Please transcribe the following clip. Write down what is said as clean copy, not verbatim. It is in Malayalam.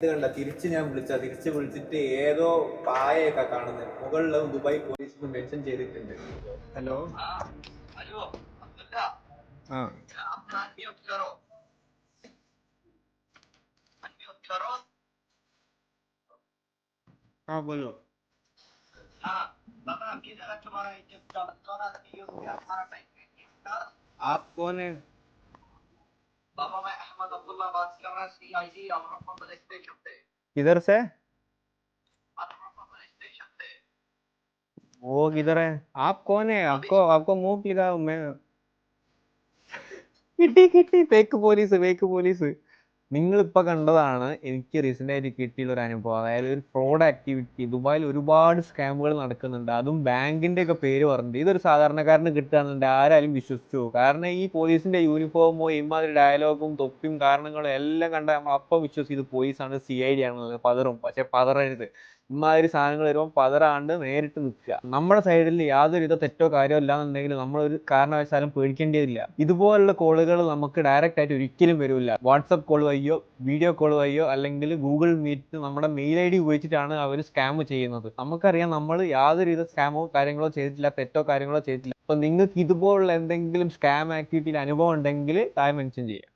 ഇത് കണ്ട തിരിച്ച് വിളിച്ചിട്ട് ഏതോ പായൊക്കെ കാണുന്നത് മുകളിൽ ദുബായ് പോലീസ് മെൻഷൻ ചെയ്തിട്ടുണ്ട്. ഹലോ ആ हाँ बोलो। आप कौन है? किधर से? वो किधर है? आप कौन है? आपको आपको मुंह दिखा मैं കിട്ടി ഫേക്ക് പോലീസ്. നിങ്ങളിപ്പോൾ കണ്ടതാണ് എനിക്ക് റീസെൻ്റ് ആയിട്ട് കിട്ടിയുള്ള ഒരു അനുഭവം. അതായത് ഒരു ഫ്രോഡ് ആക്ടിവിറ്റി ദുബായിൽ ഒരുപാട് സ്കാമുകൾ നടക്കുന്നുണ്ട്. അതും ബാങ്കിൻ്റെ ഒക്കെ പേര് പറഞ്ഞിട്ട് ഇതൊരു സാധാരണക്കാരന് കിട്ടുകയാണെന്നുണ്ട് ആരായാലും വിശ്വസിച്ചു പോകും. കാരണം ഈ പോലീസിൻ്റെ യൂണിഫോമോ ഇമാതിരി ഡയലോഗും തൊപ്പിയും കാരണങ്ങളും എല്ലാം കണ്ട നമ്മൾ അപ്പം വിശ്വസിച്ച് ഇത് പോലീസാണ് CID ആണെന്നുള്ളത് പതറും. പക്ഷെ പതറരുത്. ഇമാതിരി സാധനങ്ങൾ വരുമ്പോൾ പതറാണ്ട് നേരിട്ട് നിൽക്കുക. നമ്മുടെ സൈഡിൽ യാതൊരുവിധ തെറ്റോ കാര്യമോ ഇല്ലാന്നുണ്ടെങ്കിൽ നമ്മളൊരു കാരണവശാലും പേടിക്കേണ്ടതില്ല. ഇതുപോലുള്ള കോളുകൾ നമുക്ക് ഡയറക്റ്റ് ആയിട്ട് ഒരിക്കലും വരില്ല. വാട്സപ്പ് കോൾ വഴിയോ വീഡിയോ കോൾ വഴിയോ അല്ലെങ്കിൽ ഗൂഗിൾ മീറ്റ് നമ്മുടെ മെയിൽ ID ഉപയോഗിച്ചിട്ടാണ് അവർ സ്കാം ചെയ്യുന്നത്. നമുക്കറിയാം നമ്മൾ യാതൊരുവിധ സ്കാമോ കാര്യങ്ങളോ ചെയ്തിട്ടില്ല, തെറ്റോ കാര്യങ്ങളോ ചെയ്തിട്ടില്ല. അപ്പോൾ നിങ്ങൾക്ക് ഇതുപോലുള്ള എന്തെങ്കിലും സ്കാം ആക്ടിവിറ്റിയിൽ അനുഭവം ഉണ്ടെങ്കിൽ താഴെ മെൻഷൻ ചെയ്യാം.